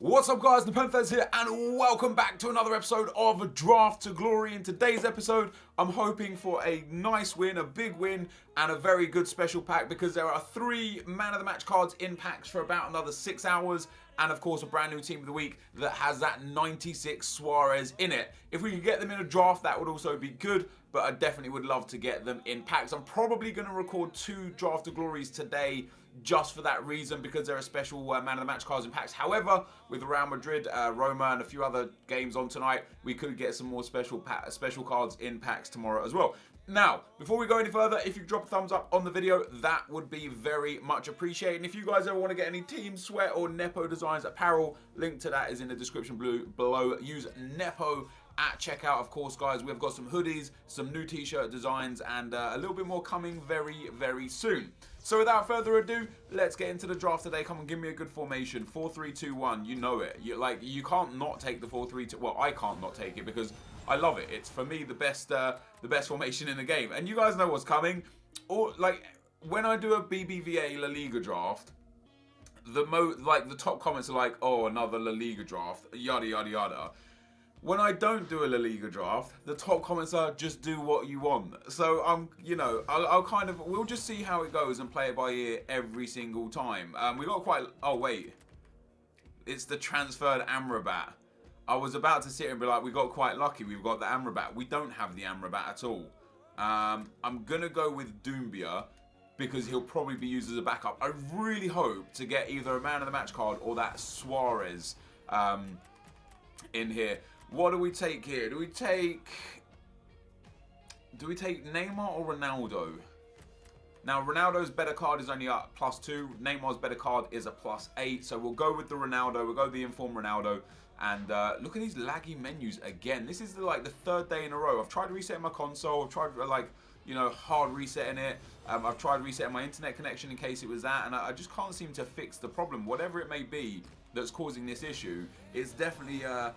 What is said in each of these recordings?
What's up guys, NepentheZ here and welcome back to another episode of Draft to Glory. In today's episode, I'm hoping for a nice win, a big win and a very good special pack because there are 3 man of the match cards in packs for about another 6 hours and of course a brand new team of the week that has that 96 Suarez in it. If we could get them in a draft, that would also be good, but I definitely would love to get them in packs. I'm probably going to record 2 Draft to Glories today just for that reason, because there are special man of the match cards in packs. However, with Real Madrid, Roma and a few other games on tonight, we could get some more special cards in packs tomorrow as well. Now, before we go any further, if you could drop a thumbs up on the video, that would be very much appreciated. And if you guys ever want to get any Team Sweat or Nepo Designs apparel, link to that is in the description below. Use Nepo at checkout. Of course, guys, we've got some hoodies, some new t-shirt designs, and a little bit more coming very, very soon. So without further ado, let's get into the draft today. Come on, give me a good formation. 4-3-2-1, you know it. You can't not take the 4-3-2. Well, I can't not take it because I love it. It's for me the best formation in the game. And you guys know what's coming. Or like when I do a BBVA La Liga draft, the top comments are like, "Oh, another La Liga draft," yada yada yada. When I don't do a La Liga draft, the top comments are just do what you want. So we'll just see how it goes and play it by ear every single time. We got quite, oh wait, it's the transferred Amrabat. I was about to sit here and be like, we got quite lucky, we've got the Amrabat. We don't have the Amrabat at all. I'm gonna go with Doumbia because he'll probably be used as a backup. I really hope to get either a man of the match card or that Suarez in here. What do we take here? Do we take Neymar or Ronaldo? Now, Ronaldo's better card is only a +2. Neymar's better card is a +8. So we'll go with the Ronaldo. We'll go with the informed Ronaldo. And look at these laggy menus again. This is the 3rd day in a row. I've tried resetting my console. I've tried hard resetting it. I've tried resetting my internet connection in case it was that. And I just can't seem to fix the problem. Whatever it may be that's causing this issue, it's definitely a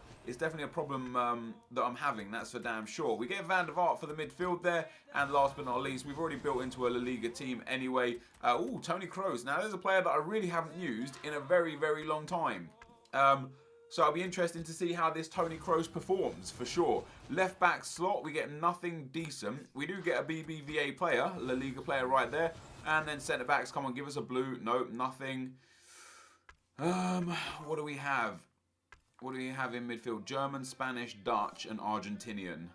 problem that I'm having, that's for damn sure. We get Van der Vaart for the midfield there, and last but not least, we've already built into a La Liga team anyway. Toni Kroos. Now, there's a player that I really haven't used in a very, very long time. So it'll be interesting to see how this Toni Kroos performs, for sure. Left back slot, we get nothing decent. We do get a BBVA player, La Liga player right there. And then centre backs, come on, give us a blue. Nope, nothing. What do we have? What do we have in midfield? German, Spanish, Dutch, and Argentinian.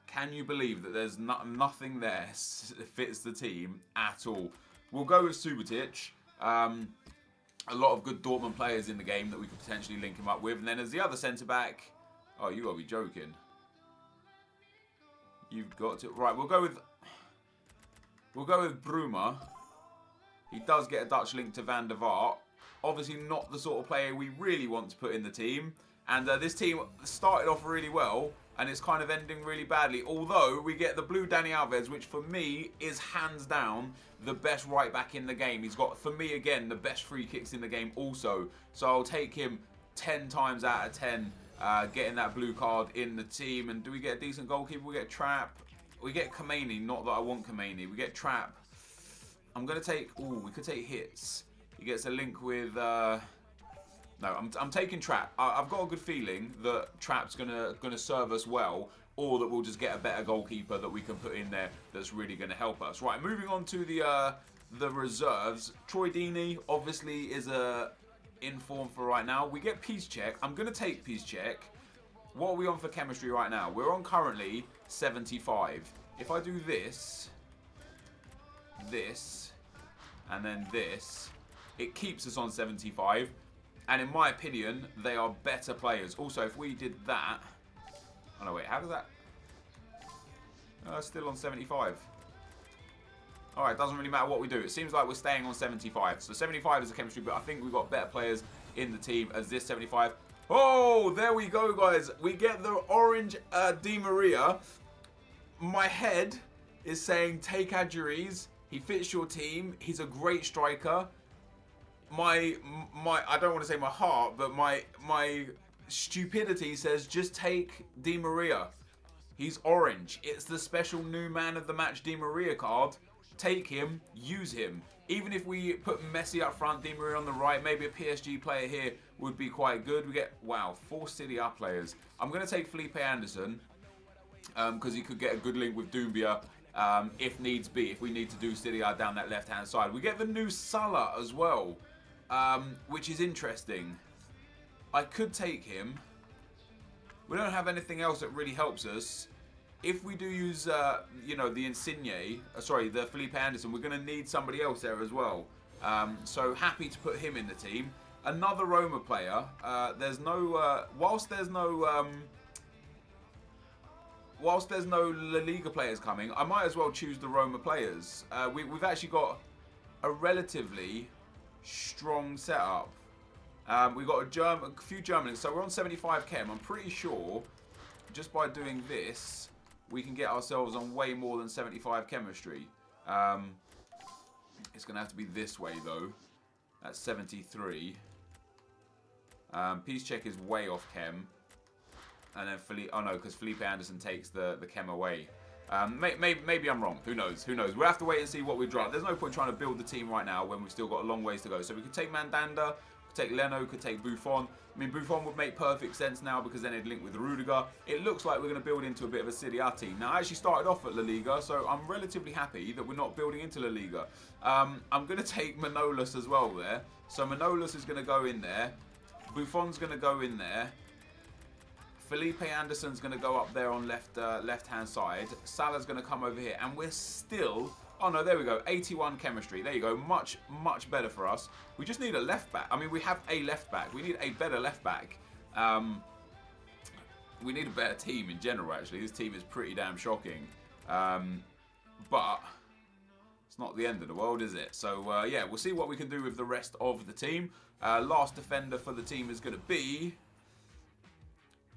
Can you believe that there's nothing there that fits the team at all? We'll go with Subotic. A lot of good Dortmund players in the game that we could potentially link him up with. And then as the other centre-back... Oh, you got to be joking. You've got to... Right, we'll go with Bruma. He does get a Dutch link to Van der Vaart. Obviously not the sort of player we really want to put in the team. And this team started off really well, and it's kind of ending really badly. Although we get the blue Dani Alves, which for me is hands down the best right back in the game. He's got, for me again, the best free kicks in the game also. So I'll take him 10 times out of 10, getting that blue card in the team. And do we get a decent goalkeeper? We get Trapp. We get Kameni, not that I want Kameni. We get Trapp. I'm going to take... Ooh, we could take Hits. He gets a link with... No, I'm taking Trapp. I've got a good feeling that Trapp's gonna serve us well, or that we'll just get a better goalkeeper that we can put in there that's really going to help us. Right, moving on to the reserves. Troy Deeney obviously is in form for right now. We get Piszczek. I'm going to take Piszczek. What are we on for chemistry right now? We're on currently 75. If I do this, and then this, it keeps us on 75. And in my opinion, they are better players. Also, if we did that... Oh, no, wait. How does that... Still on 75. Alright, doesn't really matter what we do. It seems like we're staying on 75. So 75 is the chemistry, but I think we've got better players in the team as this 75. Oh, there we go, guys. We get the orange Di Maria. My head is saying take Enquiries. He fits your team. He's a great striker. I don't want to say my heart, but my stupidity says just take Di Maria. He's orange. It's the special new man of the match Di Maria card. take him, use him. Even if we put Messi up front, Di Maria on the right, maybe a PSG player here would be quite good. We get, wow, 4 Serie A players. I'm going to take Felipe Anderson because he could get a good link with Doumbia if needs be, if we need to do Serie A down that left-hand side. We get the new Salah as well, which is interesting. I could take him. We don't have anything else that really helps us. If we do use, you know, the Insigne, the Felipe Anderson, we're going to need somebody else there as well. So happy to put him in the team. Another Roma player. There's no, whilst there's no La Liga players coming, I might as well choose the Roma players. We've actually got a relatively strong setup. We've got a few Germans, so we're on 75 chem. I'm pretty sure just by doing this, we can get ourselves on way more than 75 chemistry. It's going to have to be this way, though. That's 73. Peace check is way off chem. And then because Felipe Anderson takes the chem away. Maybe I'm wrong. Who knows? Who knows? We'll have to wait and see what we draft. There's no point trying to build the team right now when we've still got a long ways to go. So we could take Mandanda, could take Leno, could take Buffon. I mean, Buffon would make perfect sense now because then it'd link with Rudiger. It looks like we're going to build into a bit of a Serie A team. Now, I actually started off at La Liga, so I'm relatively happy that we're not building into La Liga. I'm going to take Manolas as well there. So Manolas is going to go in there. Buffon's going to go in there. Felipe Anderson's going to go up there on left-hand side. Salah's going to come over here. And we're still... Oh, no, there we go. 81 chemistry. There you go. Much, much better for us. We just need a left back. I mean, we have a left back. We need a better left back. We need a better team in general, actually. This team is pretty damn shocking. But it's not the end of the world, is it? So, yeah, we'll see what we can do with the rest of the team. Last defender for the team is going to be...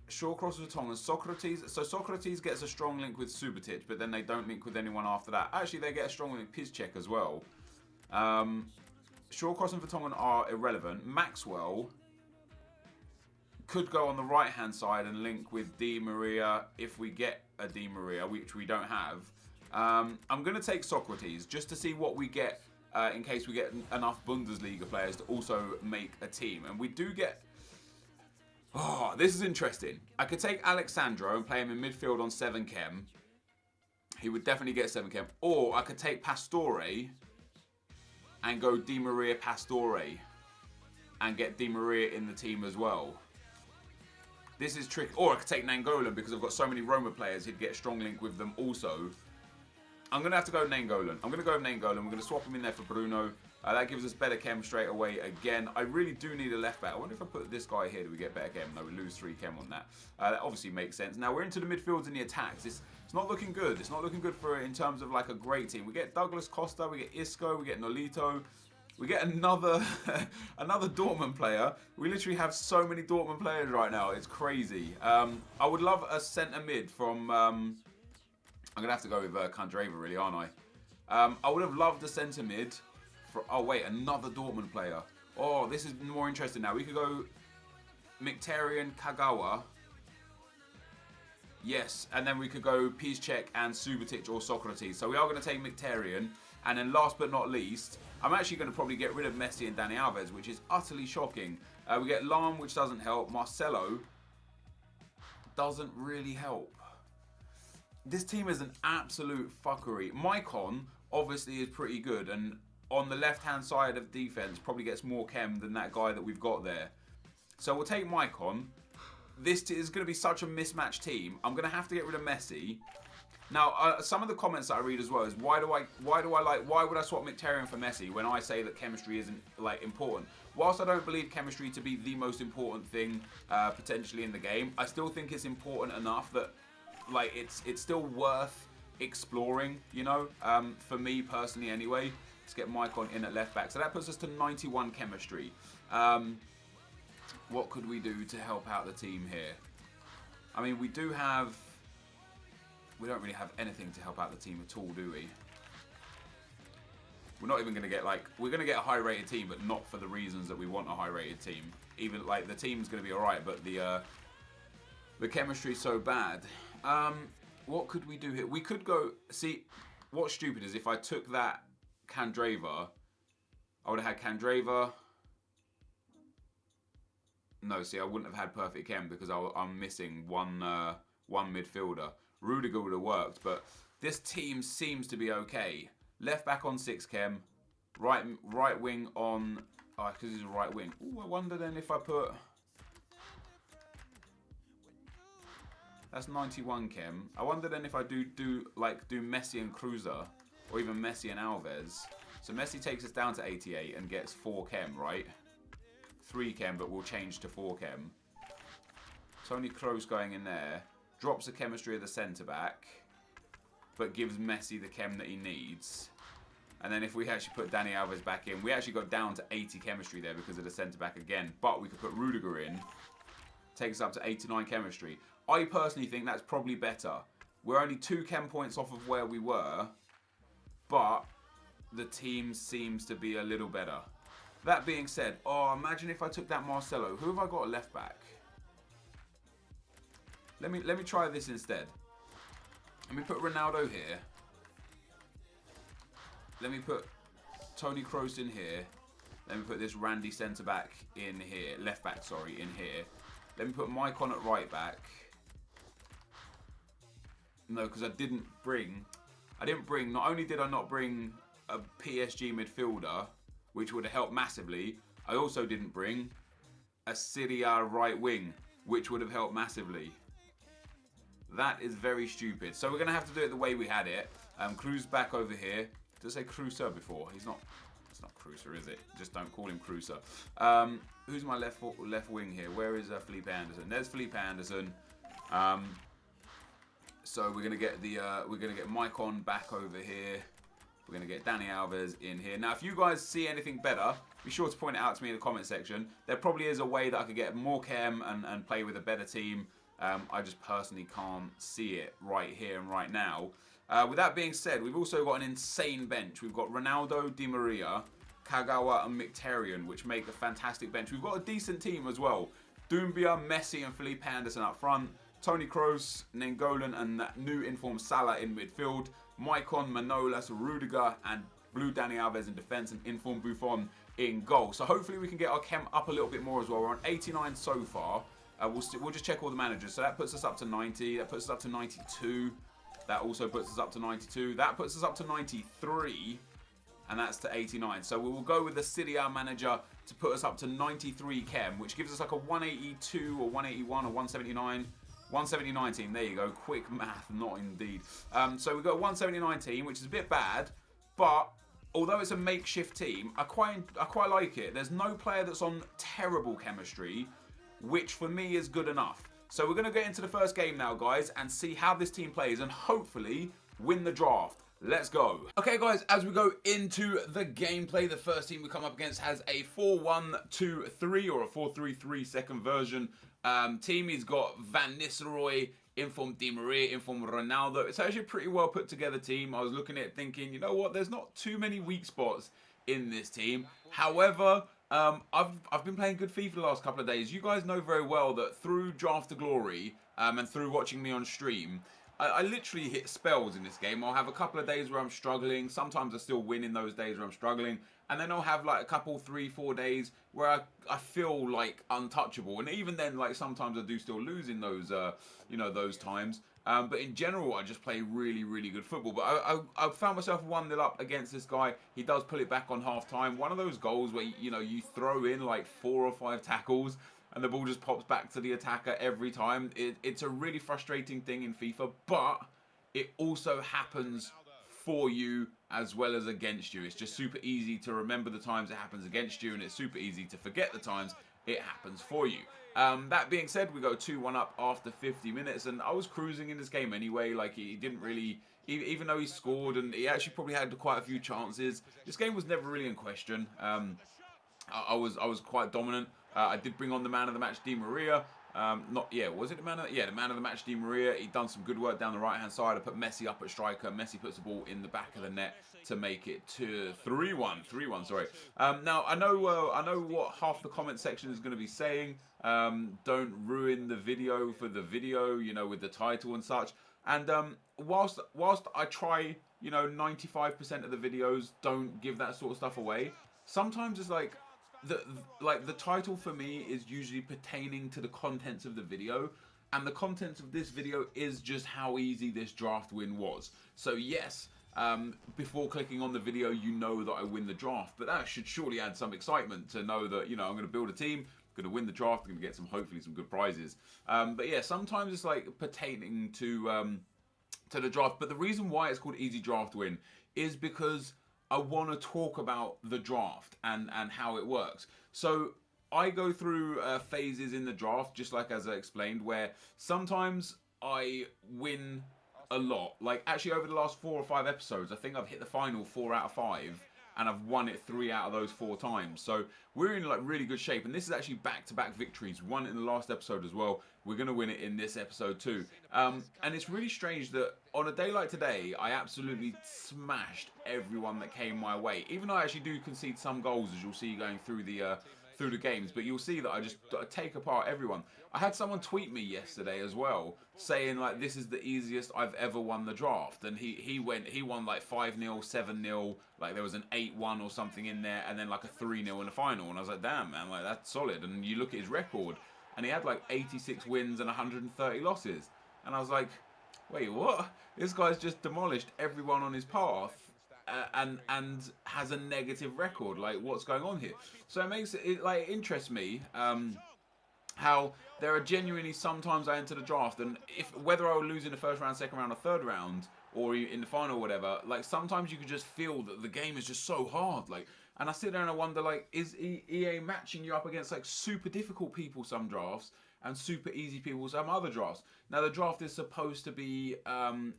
Shawcross, Vertonghen, Socrates. So Socrates gets a strong link with Subotic, but then they don't link with anyone after that. Actually, they get a strong link with Piszczek as well. Shawcross and Vertonghen are irrelevant. Maxwell could go on the right-hand side and link with Di Maria if we get a Di Maria, which we don't have. I'm going to take Socrates just to see what we get in case we get enough Bundesliga players to also make a team. And we do get... Oh, this is interesting. I could take Alexandro and play him in midfield on 7 chem. He would definitely get 7 chem. Or I could take Pastore and go Di Maria Pastore and get Di Maria in the team as well. This is tricky. Or I could take Nangolan because I've got so many Roma players, he'd get a strong link with them also. I'm going to have to go Nangolan. I'm going to go with Nangolan. We're going to swap him in there for Bruno. That gives us better chem straight away again. I really do need a left back. I wonder if I put this guy here, do we get better chem? No, we lose 3 chem on that. That obviously makes sense. Now we're into the midfields and the attacks. It's not looking good. It's not looking good for in terms of like a great team. We get Douglas Costa, we get Isco, we get Nolito. We get another another Dortmund player. We literally have so many Dortmund players right now. It's crazy. I would love a centre mid from... I'm going to have to go with Kandreva really, aren't I? I would have loved a centre mid... Oh wait, another Dortmund player. Oh, this is more interesting now. We could go Mkhitaryan, Kagawa. Yes, and then we could go Piszczek and Subotic or Socrates. So we are going to take Mkhitaryan. And then last but not least, I'm actually going to probably get rid of Messi and Dani Alves, which is utterly shocking. We get Lahm, which doesn't help. Marcelo doesn't really help. This team is an absolute fuckery. Maicon obviously is pretty good, and on the left-hand side of defense probably gets more chem than that guy that we've got there. So we'll take Maicon. This is going to be such a mismatched team. I'm going to have to get rid of Messi. Now, some of the comments that I read as well is why would I swap Mkhitaryan for Messi when I say that chemistry isn't like important? Whilst I don't believe chemistry to be the most important thing potentially in the game, I still think it's important enough that like it's still worth exploring, you know, for me personally anyway. Let's get Maicon in at left back. So that puts us to 91 chemistry. What could we do to help out the team here? I mean, we don't really have anything to help out the team at all, do we? We're not even going to get like... We're going to get a high-rated team, but not for the reasons that we want a high-rated team. Even like the team's going to be alright, but the chemistry's so bad. What could we do here? We could go... See... what's stupid is if I took that Candreva, I would have had Candreva. No, see, I wouldn't have had perfect chem because I'm missing one midfielder. Rudiger would have worked, but this team seems to be okay. Left back on 6 chem, right wing on, because he's a right wing. Ooh, I wonder then if I put, that's 91 chem. I wonder then if I do Messi and Cruiser, or even Messi and Alves. So Messi takes us down to 88 and gets 4 chem, right? 3 chem, but we'll change to 4 chem. Toni Kroos going in there. Drops the chemistry of the centre-back, but gives Messi the chem that he needs. And then if we actually put Dani Alves back in, we actually got down to 80 chemistry there because of the centre-back again. But we could put Rudiger in. Takes us up to 89 chemistry. I personally think that's probably better. We're only 2 chem points off of where we were, but the team seems to be a little better. That being said, imagine if I took that Marcelo. Who have I got at left back? Let me try this instead. Let me put Ronaldo here. Let me put Toni Kroos in here. Let me put this Randy centre back in here. Left back, sorry, in here. Let me put Maicon at right back. No, because I didn't bring. Not only did I not bring a PSG midfielder, which would have helped massively, I also didn't bring a Serie A right wing, which would have helped massively. That is very stupid. So we're going to have to do it the way we had it. Cruz back over here. Did I say Cruiser before? It's not Cruiser, is it? Just don't call him Cruiser. Who's my left wing here? Where is Felipe Anderson? There's Felipe Anderson. So we're gonna get Maicon back over here. We're gonna get Dani Alves in here. Now, if you guys see anything better, be sure to point it out to me in the comment section. There probably is a way that I could get more chem and play with a better team. I just personally can't see it right here and right now. With that being said, we've also got an insane bench. We've got Ronaldo, Di Maria, Kagawa and Mkhitaryan, which make a fantastic bench. We've got a decent team as well. Doumbia, Messi and Felipe Anderson up front. Toni Kroos, Nainggolan and that new informed Salah in midfield. Maicon, Manolas, Rudiger and blue Dani Alves in defence and informed Buffon in goal. So hopefully we can get our chem up a little bit more as well. We're on 89 so far. We'll just check all the managers. So that puts us up to 90. That puts us up to 92. That also puts us up to 92. That puts us up to 93. And that's to 89. So we will go with the Serie A manager to put us up to 93 chem, which gives us like a 182 or 181 or 179. 179 team, there you go. Quick math, not indeed. So we've got a 179 team, which is a bit bad, but although it's a makeshift team, I quite like it. There's no player that's on terrible chemistry, which for me is good enough. So we're going to get into the first game now, guys, and see how this team plays and hopefully win the draft. Let's go. Okay, guys, as we go into the gameplay, the first team we come up against has a 4-1-2-3 or a 4-3-3 second version. Team, he's got Van Nistelrooy, informed Di Maria, informed Ronaldo. It's actually a pretty well put together team. I was looking at it thinking, you know what, there's not too many weak spots in this team. However, I've been playing good FIFA the last couple of days. You guys know very well that through Draft to Glory and through watching me on stream, I literally hit spells in this game. I'll have a couple of days where I'm struggling. Sometimes I still win in those days where I'm struggling. And then I'll have like a couple, 3-4 days where I feel like untouchable. And even then, like sometimes I do still lose in those, those times. But in general, I just play really, really good football. But I found myself 1-0 up against this guy. He does pull it back on half time. One of those goals where, you throw in like 4 or 5 tackles and the ball just pops back to the attacker every time. It's a really frustrating thing in FIFA, but it also happens for you as well as against you. It's just super easy to remember the times it happens against you, and it's super easy to forget the times it happens for you. That being said, we go 2-1 up after 50 minutes, and I was cruising in this game anyway. Like, he didn't really, even though he scored, and he actually probably had quite a few chances, this game was never really in question. I was quite dominant. I did bring on the man of the match, Di Maria. Was it the man of the match, Di Maria. He'd done some good work down the right hand side. I put Messi up at striker. Messi puts the ball in the back of the net to make it to 3-1. Sorry. Now I know what half the comment section is going to be saying. Don't ruin the video for the video, with the title and such. And whilst I try, you know, 95% of the videos don't give that sort of stuff away. Sometimes it's like the title for me is usually pertaining to the contents of the video, and the contents of this video is just how easy this draft win was. So yes, before clicking on the video, you know that I win the draft, but that should surely add some excitement to know that, you know, I'm going to build a team, going to win the draft, I'm going to get hopefully some good prizes. But yeah, sometimes it's like pertaining to the draft. But the reason why it's called Easy Draft Win is because I want to talk about the draft and how it works. So I go through phases in the draft, just like as I explained, where sometimes I win a lot. Like actually over the last 4 or 5 episodes, I think I've hit the final 4 out of 5. And I've won it 3 out of those 4 times. So we're in like really good shape. And this is actually back-to-back victories. Won it in the last episode as well. We're going to win it in this episode too. And it's really strange that on a day like today, I absolutely smashed everyone that came my way. Even though I actually do concede some goals, as you'll see going through the games. But you'll see that I just take apart everyone. I had someone tweet me yesterday as well, saying like this is the easiest I've ever won the draft, and he won like 5-0, 7-0, like there was an 8-1 or something in there, and then like a 3-0 in the final, and I was like, damn man, like that's solid. And you look at his record, and he had like 86 wins and 130 losses, and I was like, wait, what? This guy's just demolished everyone on his path. And has a negative record. Like, what's going on here? So it makes it like it interests me how there are genuinely sometimes I enter the draft, and if whether I will lose in the first round, second round, or third round, or in the final, or whatever, like sometimes you could just feel that the game is just so hard. Like, and I sit there and I wonder, like, is EA matching you up against like super difficult people some drafts and super easy people some other drafts? Now the draft is supposed to be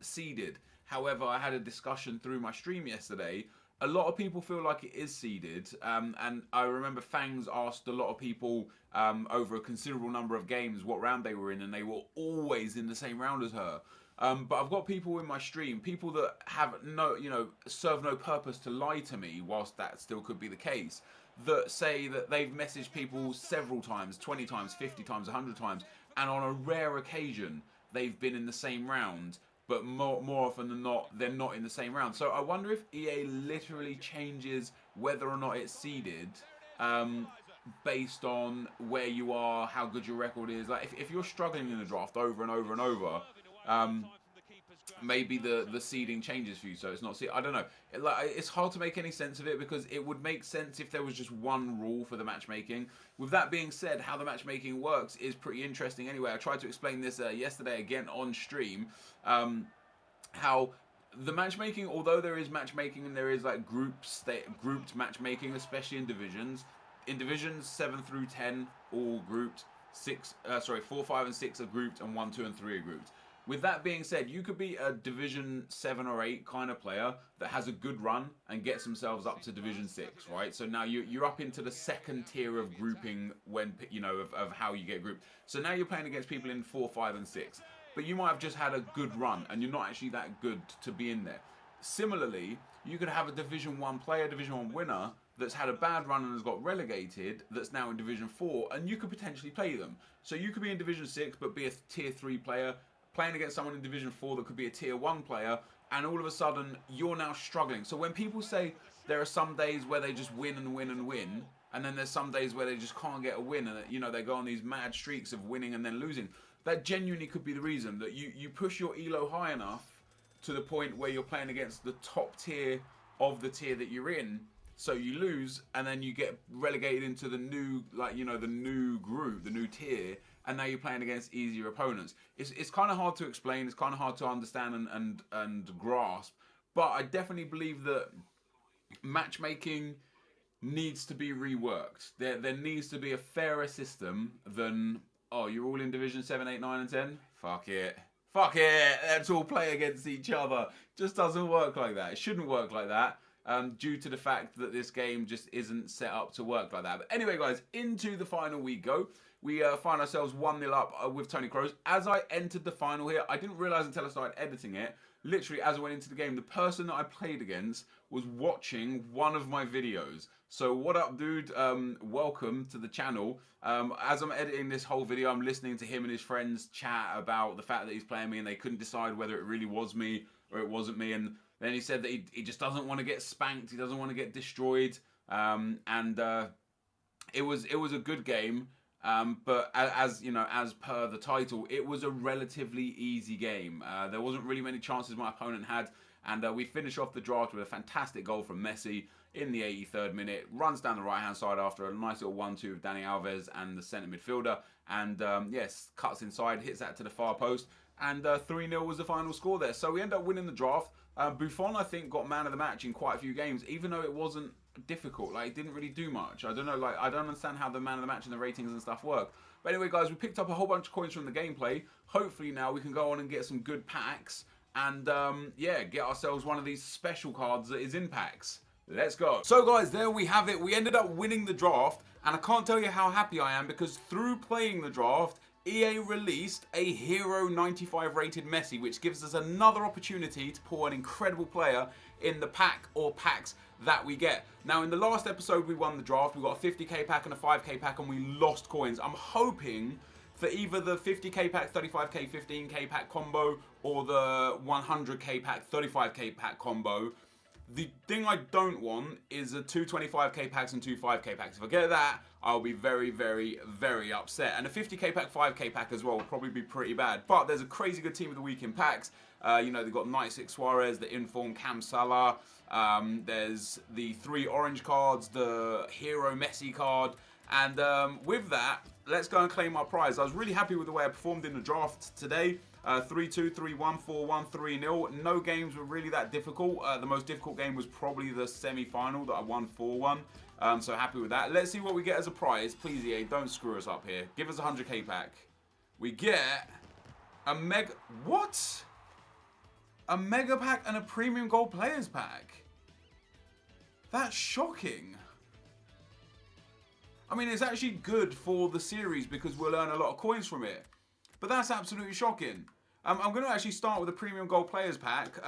seeded. However, I had a discussion through my stream yesterday. A lot of people feel like it is seeded, and I remember Fangs asked a lot of people over a considerable number of games what round they were in, and they were always in the same round as her. But I've got people in my stream, people that have no, you know, serve no purpose to lie to me, whilst that still could be the case, that say that they've messaged people several times, 20 times, 50 times, 100 times, and on a rare occasion, they've been in the same round. But more often than not, they're not in the same round. So I wonder if EA literally changes whether or not it's seeded based on where you are, how good your record is. Like if you're struggling in the draft over and over and over, maybe the seeding changes for you, so it's not seeded. I don't know. It's hard to make any sense of it, because it would make sense if there was just one rule for the matchmaking. With that being said, how the matchmaking works is pretty interesting anyway. I tried to explain this yesterday again on stream, how the matchmaking, although there is matchmaking and there is like grouped matchmaking, especially in divisions. In divisions 7 through 10, all grouped. 4, 5, and 6 are grouped, and 1, 2, and 3 are grouped. With that being said, you could be a Division 7 or 8 kind of player that has a good run and gets themselves up to Division 6, right? So now you're up into the second tier of grouping, when you know of how you get grouped. So now you're playing against people in 4, 5, and 6. But you might have just had a good run, and you're not actually that good to be in there. Similarly, you could have a Division 1 player, Division 1 winner, that's had a bad run and has got relegated, that's now in Division 4, and you could potentially play them. So you could be in Division 6, but be a Tier 3 player, playing against someone in Division 4 that could be a Tier 1 player, and all of a sudden, you're now struggling. So when people say there are some days where they just win and win and win, and then there's some days where they just can't get a win, and you know they go on these mad streaks of winning and then losing, that genuinely could be the reason, that you push your elo high enough to the point where you're playing against the top tier of the tier that you're in, so you lose, and then you get relegated into the new, like, you know, the new group, the new tier, and now you're playing against easier opponents. It's kind of hard to explain, it's kind of hard to understand and grasp, but I definitely believe that matchmaking needs to be reworked. There needs to be a fairer system than, oh, you're all in Division 7, 8, 9, and 10? Fuck it. Fuck it, let's all play against each other. Just doesn't work like that. It shouldn't work like that. Due to the fact that this game just isn't set up to work like that. But anyway, guys, into the final we go. We find ourselves 1-0 up with Tony Kroos. As I entered the final here, I didn't realise until I started editing it, literally as I went into the game, the person that I played against was watching one of my videos. So what up, dude? Welcome to the channel. As I'm editing this whole video, I'm listening to him and his friends chat about the fact that he's playing me, and they couldn't decide whether it really was me or it wasn't me. And Then he said that he just doesn't want to get spanked. He doesn't want to get destroyed. It was a good game. But as you know, as per the title, it was a relatively easy game. There wasn't really many chances my opponent had. And we finish off the draft with a fantastic goal from Messi in the 83rd minute. Runs down the right-hand side after a nice little 1-2 of Dani Alves and the centre midfielder. And yes, cuts inside, hits that to the far post. And 3-0 was the final score there. So we end up winning the draft. Buffon, I think, got man of the match in quite a few games, even though it wasn't difficult. Like, it didn't really do much. I don't know, like, I don't understand how the man of the match and the ratings and stuff work. But anyway, guys, we picked up a whole bunch of coins from the gameplay. Hopefully now we can go on and get some good packs. And, yeah, get ourselves one of these special cards that is in packs. Let's go. So, guys, there we have it. We ended up winning the draft. And I can't tell you how happy I am, because through playing the draft, EA released a Hero 95 rated Messi, which gives us another opportunity to pull an incredible player in the pack or packs that we get. Now, in the last episode, we won the draft. We got a 50k pack and a 5k pack, and we lost coins. I'm hoping for either the 50k pack, 35k, 15k pack combo, or the 100k pack, 35k pack combo. The thing I don't want is a 225k packs and 2 5k packs. If I get that, I'll be very, very, very upset. And a 50k pack, 5k pack as well will probably be pretty bad. But there's a crazy good team of the week in packs. You know, they've got 96 Suarez, the inform Cam Salah. There's the 3 orange cards, the Hero Messi card. And with that, let's go and claim our prize. I was really happy with the way I performed in the draft today. 3-2, 3-1, 4-1, 3-0. No games were really that difficult. The most difficult game was probably the semi-final that I won 4-1. So happy with that. Let's see what we get as a prize. Please, EA, don't screw us up here. Give us a 100k pack. We get a mega... What? A mega pack and a premium gold players pack? That's shocking. I mean, it's actually good for the series because we'll earn a lot of coins from it. But that's absolutely shocking. I'm going to actually start with a premium gold players pack.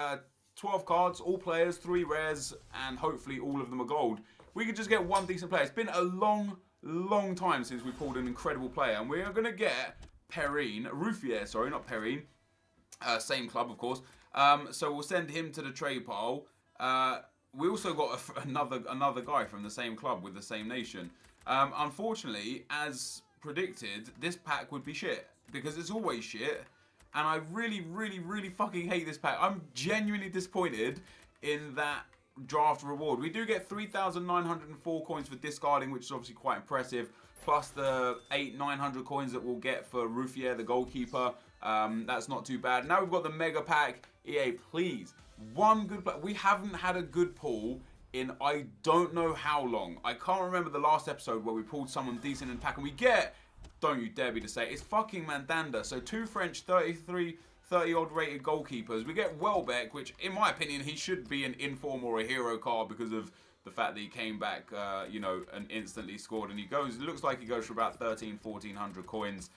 12 cards, all players, 3 rares, and hopefully all of them are gold. We could just get one decent player. It's been a long, long time since we pulled an incredible player. And we are going to get Ruffier, sorry, not Perrine. Same club, of course. So we'll send him to the trade pile. We also got another guy from the same club with the same nation. Unfortunately, as predicted, this pack would be shit. Because it's always shit. And I really, really, really fucking hate this pack. I'm genuinely disappointed in that draft reward. We do get 3,904 coins for discarding, which is obviously quite impressive. Plus the 800-900 coins that we'll get for Ruffier, the goalkeeper. That's not too bad. Now we've got the mega pack. EA, please. One good pack. We haven't had a good pull in I don't know how long. I can't remember the last episode where we pulled someone decent in pack. And we get... Don't you dare me to say it. It's fucking Mandanda. So 2 French, 30 odd rated goalkeepers. We get Welbeck, which in my opinion he should be an inform or a hero card because of the fact that he came back, you know, and instantly scored. And he goes, it looks like he goes for about 1,400 coins.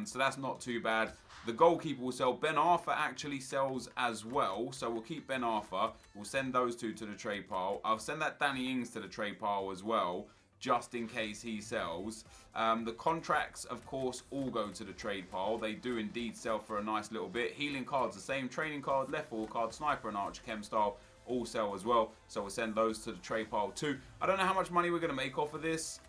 So that's not too bad. The goalkeeper will sell. Ben Arthur actually sells as well. So we'll keep Ben Arthur. We'll send those 2 to the trade pile. I'll send that Danny Ings to the trade pile as well, just in case he sells. The contracts, of course, all go to the trade pile. They do indeed sell for a nice little bit. Healing cards, the same. Training card, left forward card, sniper and archer, chem style, all sell as well. So we'll send those to the trade pile too. I don't know how much money we're going to make off of this.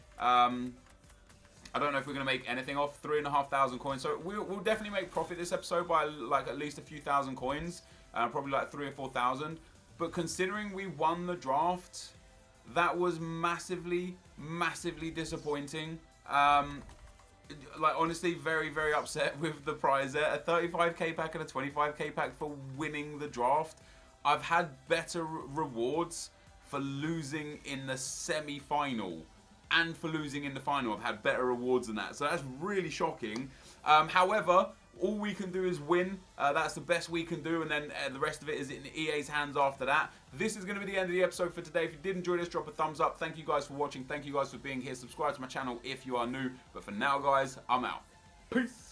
I don't know if we're going to make anything off 3,500 coins. So we'll definitely make profit this episode by like at least a few thousand coins. Probably like 3,000 or 4,000. But considering we won the draft, that was massively, massively disappointing. Like, honestly, very, very upset with the prize there. A 35k pack and a 25k pack for winning the draft. I've had better rewards for losing in the semi-final and for losing in the final. I've had better rewards than that. So that's really shocking. However, all we can do is win. That's the best we can do, and then the rest of it is in EA's hands after that. This is going to be the end of the episode for today. If you did enjoy this, drop a thumbs up. Thank you guys for watching. Thank you guys for being here. Subscribe to my channel if you are new. But for now, guys, I'm out. Peace.